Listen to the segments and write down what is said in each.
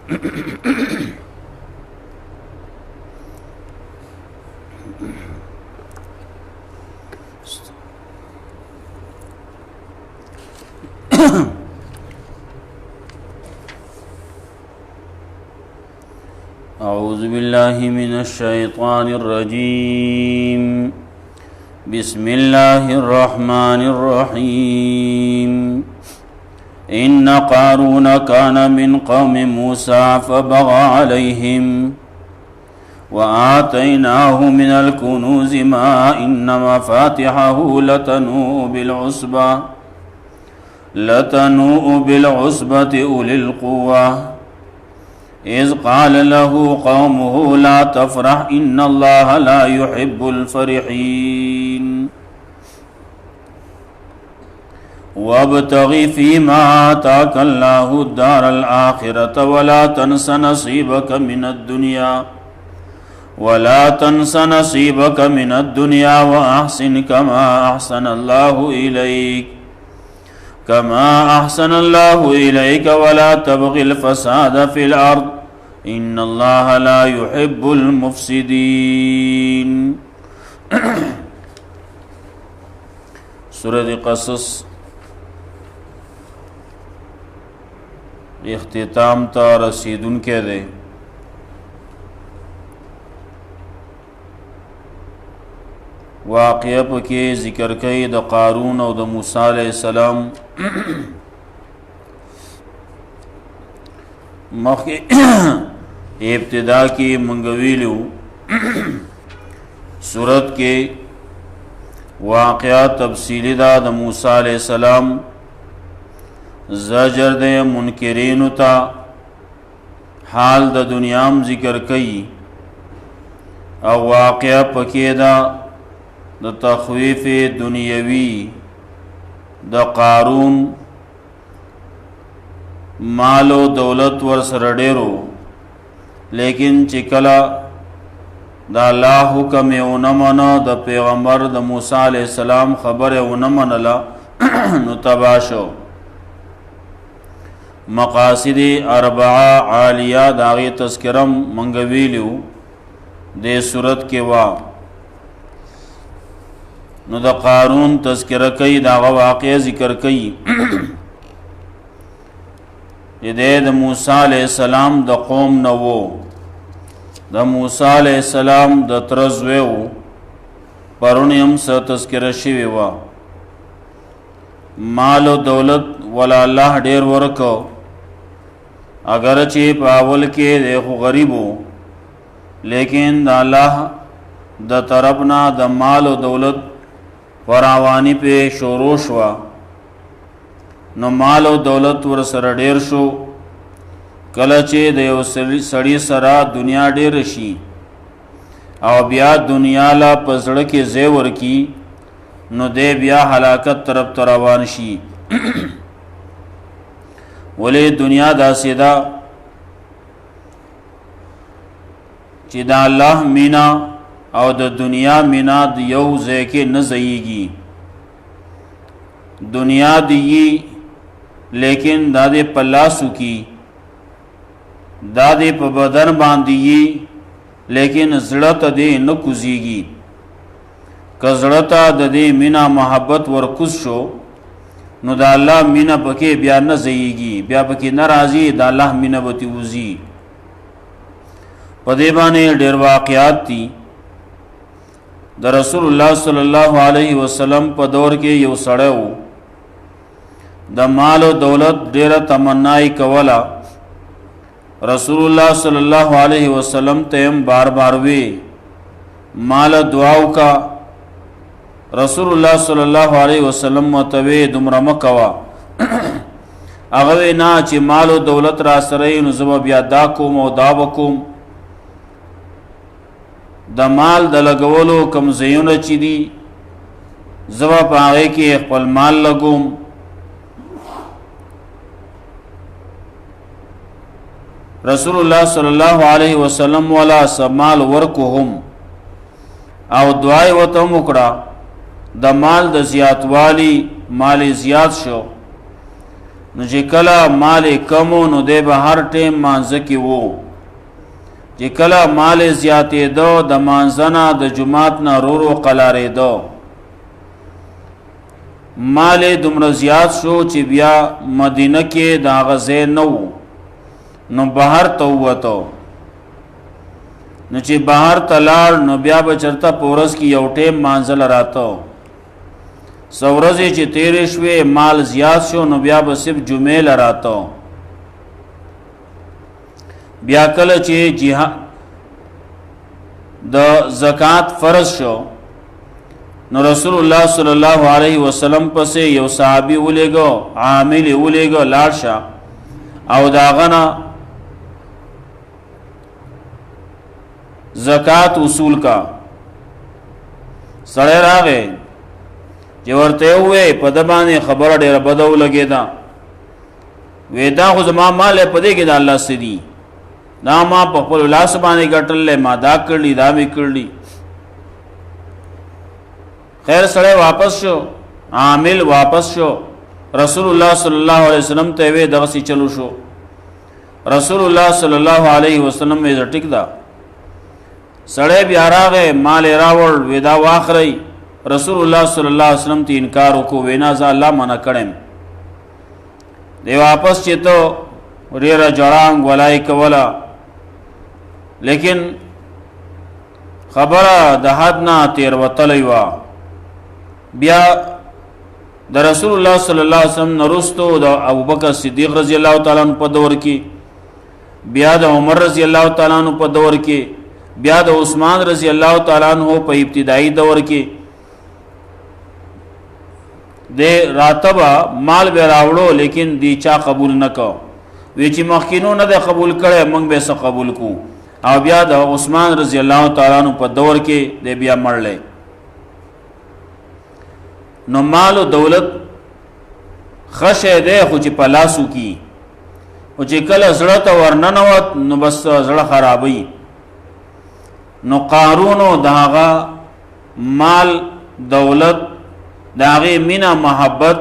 أعوذ بالله من الشيطان الرجيم بسم الله الرحمن الرحيم إن قارون كان من قوم موسى فبغى عليهم وآتيناه من الكنوز ما إن مفاتحه لتنوء بالعصبة أولي القوة إذ قال له قومه لا تفرح إن الله لا يحب الفرحين وابتغ فيما آتاك الله الدار الآخرة ولا تنس نصيبك من الدنيا وأحسن كما أحسن الله إليك ولا تبغ الفساد في الأرض إن الله لا يحب المفسدين. سورة قصص اختتام تا رسیدن کے دے. واقعہ پکې ذکر کوي د قارون او د موسی علیہ السلام. مخکې ابتدا کې منګویلو سورت کې واقعہ تفصیلی دا د موسی علیہ السلام زجر د منکرینو تا حال د دنیام ذکر کوي او واقعہ پکې دا د تخویف دنیوی د قارون مال و دولت ور سره ډیرو لیکن چې کله د الله حکم یې ونه منه د پیغمبر د موسی علیہ السلام خبره ونه منله نو تباه شو. مقاصد اربعه عالیه د هغې تذکرم منګ ویلو دې صورت کې وا. نو د قارون تذکرہ کوي دا واقعہ ذکر کوي د موسی علیہ السلام د قوم نه وو. د موسی علیہ السلام د ترزوی وو پرونی هم څه تذکرہ شوی وا. مال و دولت ولا الله ډیر ورکو اگر چې په اول کې د غریبو لیکن د الله د طرفنا د مال و دولت فراوانی پہ شروع شوا نو مال و دولت ور سره ډیر شو. کله چې د یو سړی سره دنیا ډیر شي او بیا دنیا لا پزړه کې ځای ورکی نو دی بیا هلاکت طرف ته روان شي. ولې دنیا داسې ده چې د الله مینا او د دنیا مینا د یو ځای کې نه ځایږي. دنیا دی لیکن دا دې په لاسو کې دا دې په بدن باندې لیکن زړه ته دې نه کوزيږي. که زړه ته د دې مینا محبت ورکوز شو نو د الله مینا پکې بیا نه ځایږي، بیا پکې ناراضي د الله مینا به وځي. په دې باندې ډېر واقعات دي. د رسول الله صلی الله علیه وسلم په دور کې یو سړی و د مال او دولت ډیره تمنای کوله. رسول الله صلی الله علیه وسلم ته هم بار بار وی مال دعاو کا. رسول الله صلی الله علیه وسلم متوی دومره مکوا هغه نه چې مال او دولت را سره نو زما بیا دا کوم او دا وکوم. د مال د لګولو کم زیونه چي دي زما په هغه کې خپل مال لګوم. رسول الله صلی الله علیه وسلم ولا سمال ورکوهم او دعای وته وکړه د مال د زیاتوالی مال زیات شو نو چې کله مال کمو نو دی به هر ټیم مانځه کې وو، چې کله مال زیاتېدو د مانځه نه د جماعت نه رورو قلارېدو، مال دومره زیات شو چې بیا مدینه کې د هغه ځای نه و، نو بهر ته ووتو. نو چې بهر ته لاړ نو بیا به چېرته په ورځ کې یو ټیم مانځه راته، څو ورځې چې تېرې شوې مال زیات شو نو بیا به صرف جمعې راته. بیا کله چې جهاد د زکات فرض شو نو رسول الله صلی الله علیه وسلم پسې یو صحابي ولېګو، عامل ولېګو لاړ شه او داغه نه زکات وصول کا. سړی راغی چې ورته وې په د باندې خبره ډېره بده ولګېده، وې دا خو زما مال په دې کې د الله څه دي، دا ما په خپل لاس باندې ګټلې، ما دا کړلی دا مې کړلی. خیر سړی واپس شو، عامل واپس شو، رسول الله صلی الله علیه وسلم ته وې دغسې چلو شو. رسول الله صلی الله علیه وسلم وې ټیک ده. سړی بیا راغی مال یې راوړ، وې دا واخرئ. رسول الله صلی الله علیه وسلم ته انکار وکړو، وینا زه الله منع کړم. دی واپس چې ته ډېره جړانګ ولای کوله، لیکن خبره د حد نه تېروتلی وه. بیا د رسول الله صلی الله علیه وسلم نه وروستو د ابوبکر صدیق رضی الله تعالی عنہ په دور کې، بیا د عمر رضی الله تعالی عنہ په دور کې، بیا د عثمان رضی الله تعالی عنہ په ابتدایي دور کې د راتبه مال به راوړو، لیکن دی چا قبول نکو. وی چې مخکینو نه د قبول کړي موږ به څه قبول کو. او بیا د عثمان رضی الله تعالی عنہ په دور کې د بیا مړلې. نو مال او دولت خشه ده خو چې په لاسو کی، او چې کله زړه ته ورننوت نو بس زړه خرابوي. نو قارون او داغه مال دولت داغه مینا محبت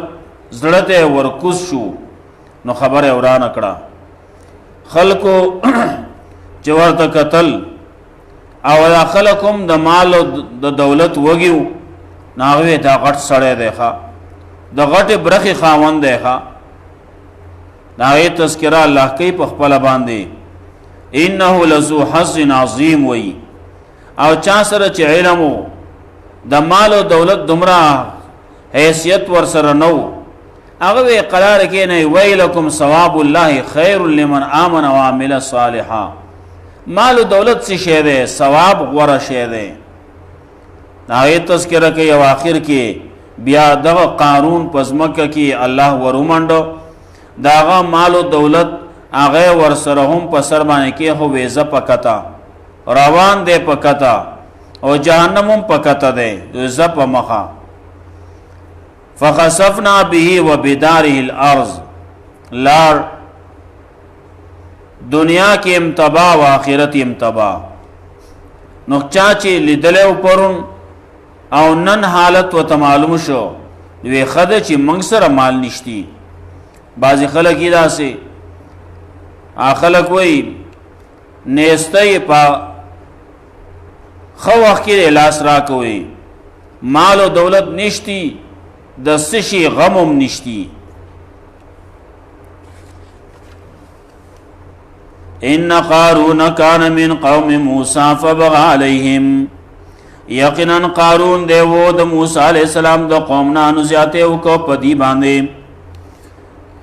زړه ته ورکوز شو، نو خبره ورانه کړه. خلکو چې ورته قتل او خلکم د مال او د دولت وګیو، ناغوی دا غټ سړی دی ښه، د غټې برخې خاوند دی ښه. د هغې تذکره الله کوي په خپله باندې، انه لذو حظ عظیم وی. او چا سره چې علم و د مال او دولت دومره حیثیت ورسره نو، هغه وی قرار کې نه ویلکم ثواب الله خیر لمن آمن وعمل صالحا. مال او دولت څه شی دی؟ ثواب غوره شی دی. هغې تذکره کوي او آخر کې بیا دغه قارون په ځمکه کې الله ورومنډو، داغه مال او دولت هغه ورسره هم په سر باندې کې خو ویزه پکتا روان دی پکتا، او جهنم هم پکتا دی ویزه په مخه. فخسفنا به وبداره الارض، لار دنیا کې امتبا و آخرت امتبا. نو چا چې لیدلې پرون او نن حالت و معلوم شو، وی خده چې منګ سره مال نشتی. بعضی خلک یې داسې خلک وی نیسته په خو وخت کې لاس را کوي، مال او دولت نشتی، د څه شي غم هم نشتی. ان قارون کان من قوم موسی فبغى عليهم، یقینا قارون دی و د موسی علیہ السلام د قوم نه نو زیاته وکړو په دی باندې.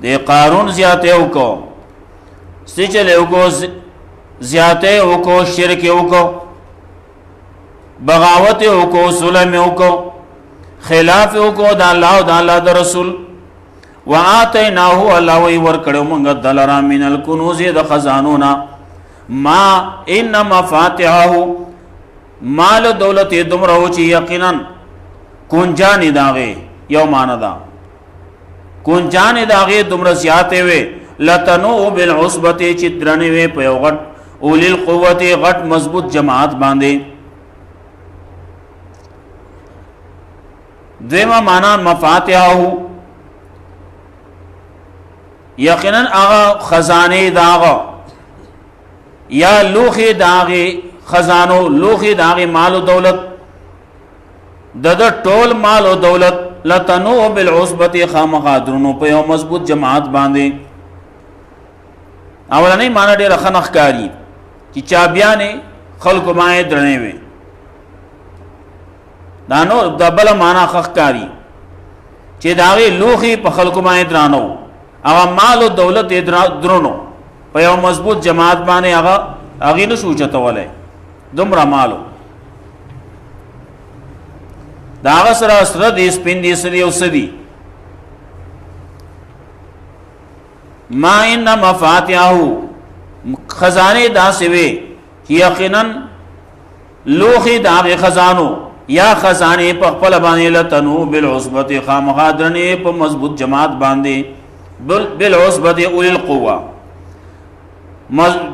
د قارون زیاته وکړو، سچله وکړو، زیاته وکړو، شرک وکړو، بغاوت وکړو، ظلم وکړو، خلاف وکړو د الله او د الله د رسول. وآتیناه، الله وی ورکړو موږ دلرا من الکنوز د خزانونا، ما ان مفاتحه، مال دولت دومره و چې یقینا کنجان داغه یو معنا ده، کنجان داغه دومره زیاته وي، لتنو بالعصبه چې درنه وي په یو غټ اول القوت غټ مضبوط جماعت باندې. دیمه معنا مفاتحه، یقینا هغه خزانه داغه یا لوخي داغه خزانو لوخي داغه مال او دولت د ټول مال او دولت لتنو بالعصبه خامخادرونو په یو مضبوط جماعت باندې. اولنې معنی ډېر خنخ کاری چې چابیانې خلق مای درنې وي دانو دبل معنی خخ کاری چې داغه لوخي په خلق مای درانو هغه مال او دولت درونو په یو مضبوط جماعت باندې هغه نشو چتولای دومره مالو داغه سره د سپین دي سړي او سدي ما ان مفاتيحه خزانه داسې وي یقینا لوخي داغه خزانو یا خزانه په خپل باندې لتنو بالعصبه خامخادرنه په مضبوط جماعت باندې بالعصبه اول القوه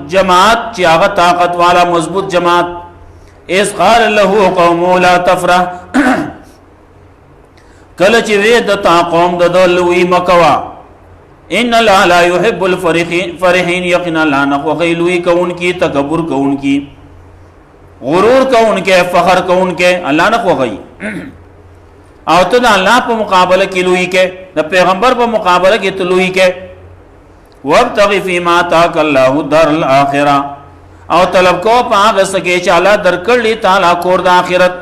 جماعت چې هغه طاقت والا مضبوط جماعت. اس قال له قوم لا تفرح کله چې وې د تا قوم د دلوي مکوا ان الله لا يحب الفرحين یقینا لا نخوخلوي کون کی تکبر کون کی غرور کون کے فخر کون کے الله نخوخي او ته د الله په مقابله کې لوی کې د پیغمبر په مقابله کې تلوي کې وابتغ فيما آتاك الله الدار الاخره او طلب کو په هغه څه چې الله درکړي تعالی کور د آخرت.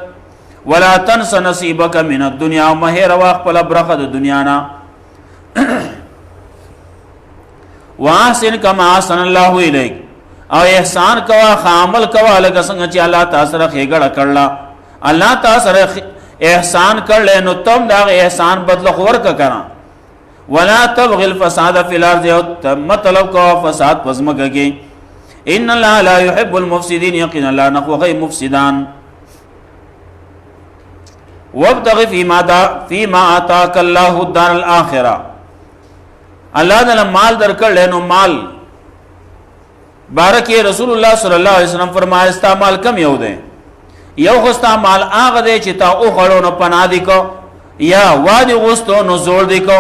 ولا تنس نصيبك من الدنيا مهر واخپل برخه د دنیا نه واحسن كما احسن الله اليك او احسان کوا خامل کوا لکه څنګه چې الله تعالی سره خېګړه کړلا الله تعالی سره احسان کړل نو تم دا احسان بدل خور کا کرا. ولا تبغ الفساد في الارض مطلب کو فساد پزماګي ان الله لا يحب المفسدين يقينا لا نخوغي مفسدان. وابتغ فيما آتاك الله الدار الاخره الله تعالی مال درکړل نو مال بارکه رسول الله صلی الله علیه وسلم فرمایي استعمال کم یو دی یو خستا مال هغه دی چې تا او غړو نو پنا دی کو یا وادي غستو نو زور دی کو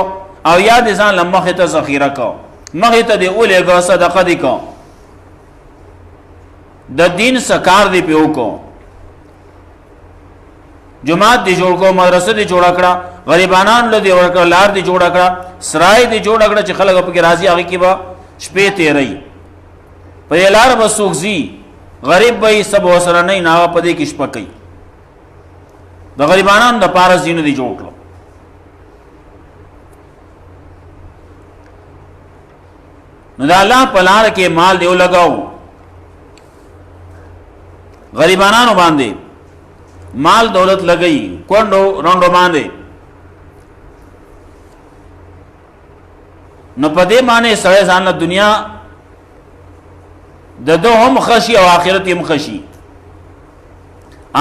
او یا د ځان لمخه ته ذخیره کو مخه ته دی اولېګه صدقه دی کو د دین سکار دی پیو کو جماعت دی جوړ کو مدرسه دی جوړ کړه غریبانان له دی ورکړه لار دی جوړ کړه سرای دی جوړ کړه چې خلک په کې راضي هغه کې به شپې تیري په لار به سوغزي غریب به سب وسره نه ناوه پدې کې شپه کوي د غریبانان د پاره زینو دی جوړ کړه. نو دا الله په لار کې مال دیو لگاو غریبانانو باندې مال دولت لګئی کوندو روندو باندې نو پدې معنی سړی ځان دنیا د دوهم خشي او آخرت هم خشي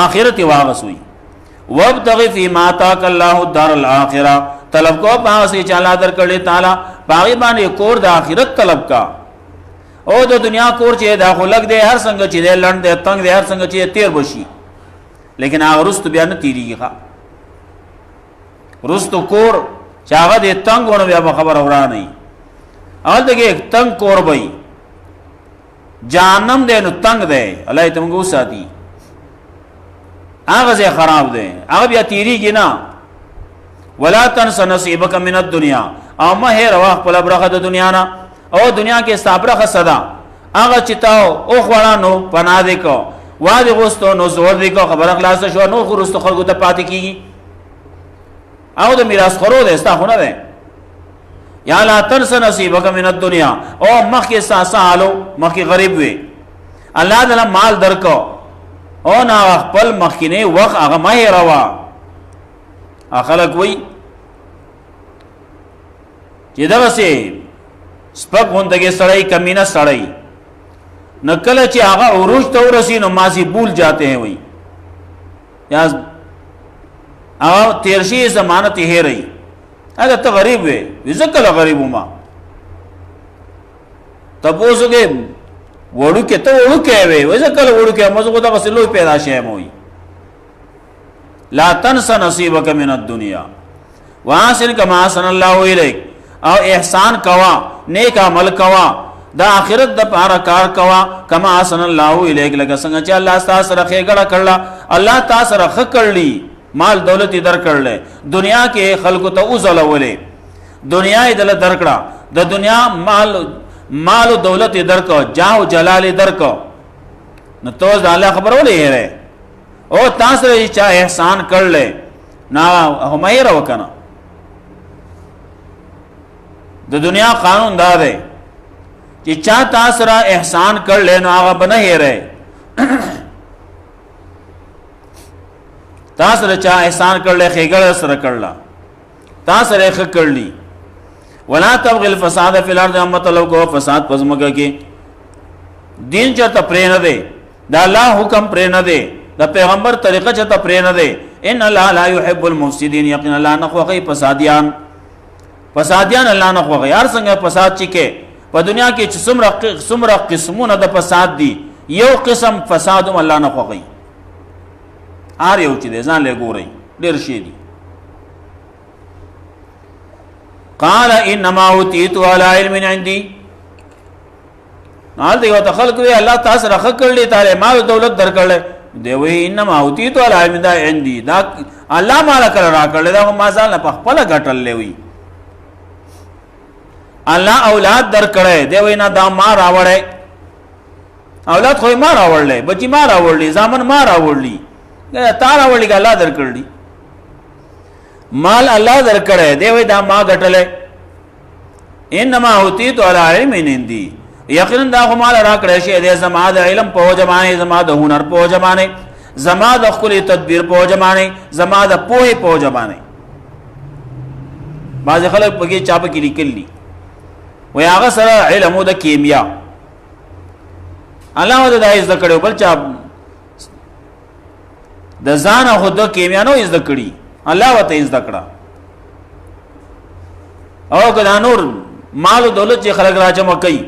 آخرت واغسوي. وابتغ فيما آتاك الله الدار الاخره طلب کو پاس چې الله درکړي تعالی باغی باندې کور د آخرت طلب کا او د دنیا کور چې داخلك دی هر څنګه چې لړند دی تنگ دی هر څنګه چې تیر بشي لیکن هغه رست بیا نه تیریږي رست کور چې هغه د تنگ ونه بیا خبر اورانه اول دغه تنگ کور وای جهنم دې نو تنگ دی الله ته موږ ساتي هغه ځای خراب دی هغه بیا تیریږي نه. ولا تنس نصيبك من الدنيا او مهر واخ په برخه د دنیا نه او دنیا کې صبره صدا هغه چتاو او خوړانو پنا دې کو وادي غوستو نو زور دې کو خبر اخلاص شو نو خرست خلکو ته پاتې کیږي او د میراث خورو دې استا خونه ده یا لا تنس نصيبك من الدنيا او مخي ساسالو مخي غریب وي الله تعالی مال درکو او نا خپل مخینه وخت هغه مې روا اخلق وي چې دا وسه سپک غوندګي سړی کمینه سړی نکله چې هغه عروج ته ورسی نو ماضی بھول جاتے ہیں وي یا او تیرشی ضمانت هي رہی اگر ته غریب وي ځکه غریب ما تاسو کې وړو کې ته وړو کې وي ځکه وړو کې مزه دا غسلو پیدا شي موي. لا تنس نصيبك من الدنيا واحسن كما احسن الله اليك او احسان کوا نیک عمل کوا دا آخرت د پاره کار کوا کما احسن الله الیک لکه څنګه چې الله تاسو سره خېګړه کړل الله تاسو سره خ کړلی مال دولت در کړل دنیا کې خلکو ته وزل ولې دنیا یې دل درکړه د دنیا مال او دولت درکو جاه جلال درکو نو تو الله خبر ولې هره او تاسو یې چا احسان کړل نا همایره وکنه د دنیا قانون دا دی چې چا تاسو را احسان کړل نو هغه بنه هره تاسو را چا احسان کړل خېګړه سره کړل تاسو رخ کړلی ولا تبغي الفساد في الارض مطلب کو فساد پزمګه کې دین چرته پرې نه دی دا الله حکم پرې نه دی دا پیغمبر طریقه چرته پرې نه دی ان الله لا يحب المفسدين یقینا الله نه خوښي فسادیان الله نه خوښي هر څنګه فساد چکه په دنیا کې چې څومره قسمونه د فساد دي یو قسم فساد هم الله نه خوښي هر یو چې ځان له ګوري ډېر شي دي قال انما اوتيت على علم عندي نال دیو ته خلق وی الله تاسو راخ کړل تعالی مال دولت درکړل دی وی انما اوتيت على علم عندي دا الله مال کړ را کړل دا ما ځان په خپل غټل لوي الله اولاد درکړل دی وی نه دا ما راوړې اولاد خو ما راوړلې بچی ما راوړلې ځامن ما راوړلې تا راوړلې الله درکړلې مال الله درکړه دی وای دا ما غټله انما اوتیت علی علم عندي یقینا دا مال راکړه شی د زما د علم په جمانه زما د هنر په جمانه زما د خپل تدبیر په جمانه زما د پوهه په جمانه باز خلک پکې چاپ کې لیکلي وای هغه سره علم د کیمیا الله ود دای ز کړو بل چا د ځان خود کیمیا نو ز کړی الله وته عزت کړه او کله نور مال او دولت چې خلک راجمع کوي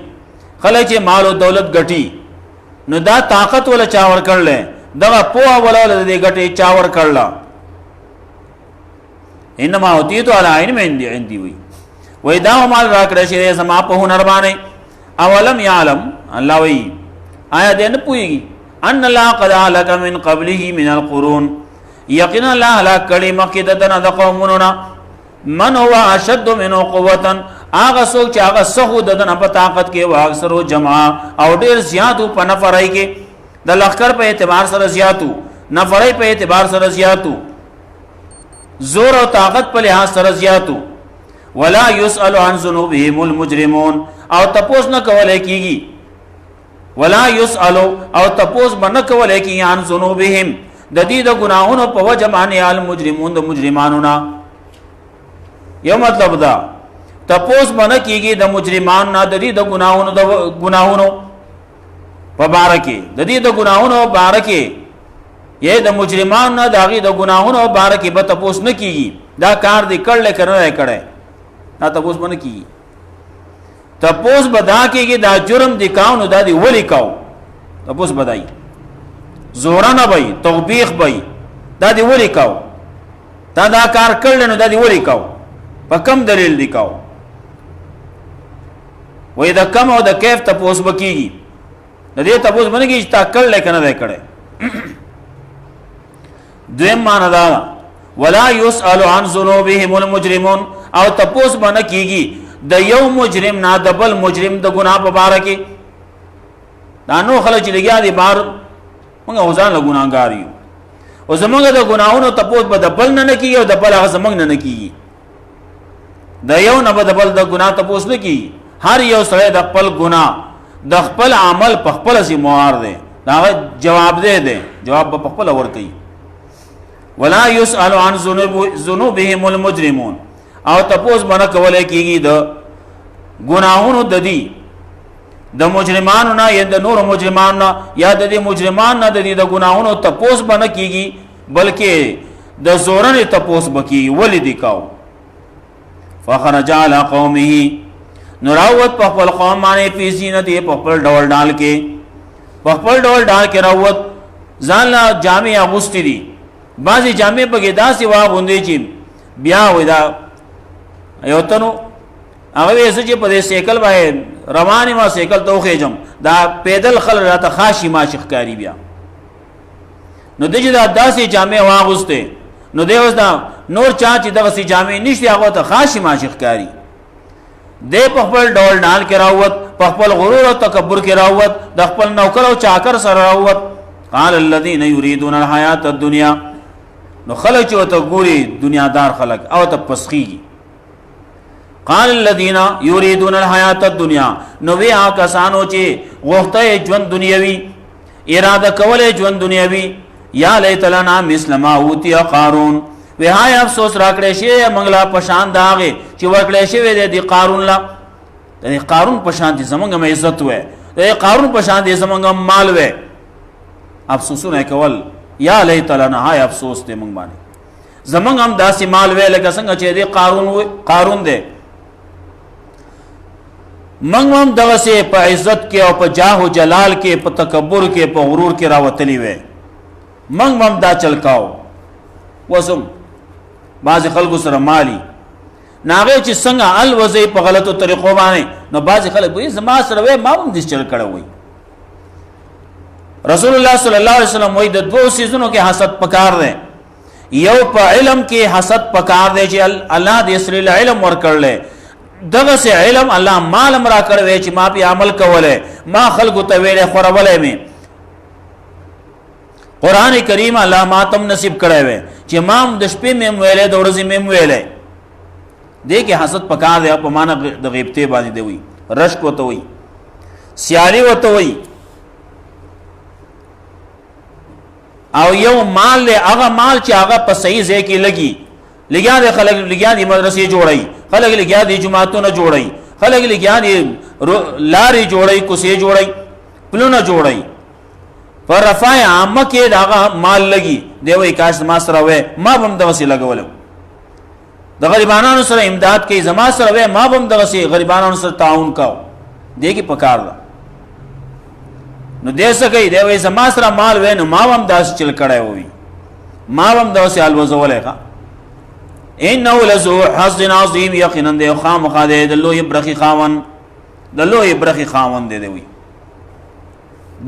خلک چې مال او دولت ګټي نو دا طاقت ولا چاور کړل دا په ولا دې ګټي چاور کړل انما اوتیتو علی علم عندي وی دا مال راکړه چې زما په هنر باندې اولم یعلم الله وی آیا دې نه پويږي ان الله قد هلك من قبله من القرون یقینا الله هلاک کړي مکه دنه د قومونو من هو اشد منه قوه هغه څوک چې هغه سخو دنه په طاقت کې واکثرو جمع او ډیر زیاتو په نفرای کې د لخر په اعتبار سره زیاتو نفرای په اعتبار سره زیاتو زور او طاقت په لحاظ سره زیاتو ولا يسأل عن ذنوبهم المجرمون او تپوس نه کولای کیږي ولا يسأل او تپوس باندې کولای کیږي عن ذنوبهم د دې د ګناهونو په وجه باندې المجرمون د مجرمانو نه یو مطلب دا تپوس باندې کیږي د مجرمانو نه د دې د ګناهونو په بارکه د دې د ګناهونو بارکه یې د مجرمانو نه داغي د ګناهونو بارکه به تپوس نه کیږي دا کار دې کړل کړه دا تپوس باندې کیږي تپوس بدا کیږي دا جرم دې کاو نو دا دې ولي کاو تپوس بدای زورانه بای توبیخ بای دا دی ولی کاو دا کار کړل نو دا دی ولی کاو په کم دلیل دی کاو وې دا کم او د کیف تپوس بکیږي د دې تپوس باندې چې تا کړل کنه دا کړه دویم معنا دا ولا يسأل عن ذنوبهم المجرمون او تپوس باندې کیږي د یو مجرم نه د بل مجرم د ګناه په باره کې دا نو خلک چې لګیا دي بار موږ ځان له ګناګار یو او زمونږ د ګناہوں تپوس به د بل نه کیږي او د بل هغه زمونږ نه کیږي د یو نه به د بل د ګناه تپوس نه کیږي هر یو سره د خپل ګناه د خپل عمل په خپل سي موار دی دا جواب دی جواب په خپل ور کوي ولا يسأل عن ذنوبهم المجرمون او تپوس باندې کولای کیږي د ګناہوں د دې د مجرمانو نه یا د نور مجرمانو نه یا د دې مجرمانو نه د دې د ګناہوں تپوس باندې کیږي بلکې د زورن تپوس بکی ولې دی کاو فخرج على قومه نراوت په خپل قوم باندې په زینت په خپل ډول ډال کې راوت ځان لا جامع اغوستي دي بعضی جامع په کې داسې واغوندې چې بیا ودا یو تنو هغه چې په دې سیکل باندې رواني ما سیکل ته خېجم دا پیدل خل راته خاشي ما شخکاری بیا نو دغه دا داسې جامع واغسته نو دیوس دا نور چا چې دغه سي جامع نشته هغه ته خاشي ما شخکاری دې په خپل ډول ډال کې راوت په خپل غرور او تکبر کې راوت د خپل نوکر او چاکر سره راوت قال الذين يريدون الحياه الدنيا نو خلک چې وته ګوري دنیادار خلک او ته پسخي قال الذين يريدون الحياه الدنيا نو وی کسانو چې غوښته ژوند دنیوي اراده کوله ژوند دنیوي یا لیت لنا مثل ما اوتی قارون وی هاي افسوس راکړې شي منګلا پشان داغه چې ورکړې شي د قارون لا د قارون پشان دي زمونږه عزت وې د قارون پشان دي زمونږه مال وې افسوسونه کول یا لیت لنا هاي افسوس دې مونږ باندې زمونږ هم داسې مال وې لکه څنګه چې د قارون دې منګ هم دغه سه په عزت کې او په جاه او جلال کې په تکبر کې په غرور کې راوتلی وې منګ هم دا چلکاو وسم بعض خلکو سره مالی ناغه چې څنګه الوزي په غلطو طریقو باندې نو بعض خلک وې زما سره وې ما هم دې چل کړه وې رسول الله صلی الله علیه وسلم وې د دوه سيزونو کې حسد پکار دی یو په علم کې حسد پکار دی چې الله دې سره علم ورکړل دغه سه علم الله مال امرا کړو چې ما په عمل کوله ما خلق ته ویله خورولې می قران کریم الله ماتم نصیب کړو چې ما د شپې مې ویله د ورځې مې ویله دې کې حسد پکار دی په معنا د غیبته باندې دی وي رشک وته وي سیاري وته وي او یو مال له هغه مال چې هغه په صحیح ځای کې لګي لګیا دي خلک لګیا دي مدرسې جوړي خلک لګیا دي جماعتونه جوړي خلک لګیا دي لاري جوړي کوسي جوړي پلونه جوړي پر رفع عامه کې دا مال لګي دی وای کاش ما سره وې ما هم د وسیله لګول د غریبانو سره امداد کوي زما سره وې ما هم د وسیله غریبانو سره تعاون کاو دی کې پکار ده نو دې څه کوي دی وای زما سره مال وې نو ما هم داس چل کړای وې ما هم د وسیله الوزولې ښا انه لذو حظ عظیم یقینا د خام خاده د لوی برخي خاون د لوی برخي خاون دی وی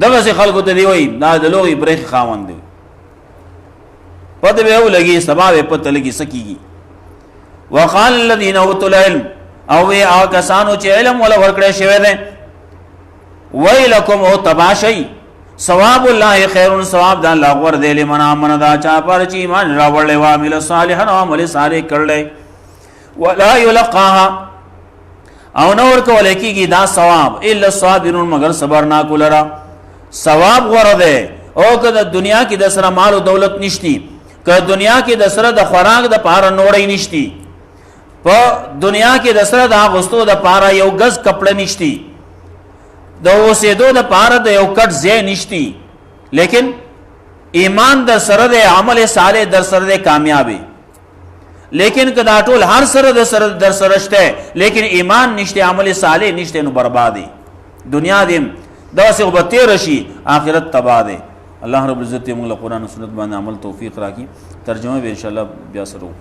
دغه څه خلکو ته دی وی دا د لوی برخي خاون دی پته به ولګي سبا به پته لګي سکیږي وقال الذين اوتوا العلم او وی کسانو چې علم ولا ورکړې شوی دی ویلکم او تباشی ثواب الله خیر ثواب د الله ور دی لمن امن دا چا پر چې ایمان راوړل او عمل صالحا او عمل صالح کړل ولا یلقاها او نور کول کیږي دا ثواب الا الصابرون مگر صبر نا کولرا ثواب ور دی او که دنیا کې د سره مال او دولت نشتی که دنیا کې د سره د خوراک د پاره نوړی نشتی په دنیا کې د سره د غستو د پاره یو غز کپڑے نشتی د اوسېدو د پاره د یو کټ ځای نشتی لیکن ایمان د سره د عمل صالح در سره د کامیابی لیکن کدا ټول هر سره د سره در سره شته لیکن ایمان نشته عمل صالح نشته نو بربادي دنیا دې دا څه وبته رشي آخرت تباہ ده الله رب العزت موږ له قران او سنت باندې عمل توفیق راکړي ترجمه به ان شاء الله بیا سره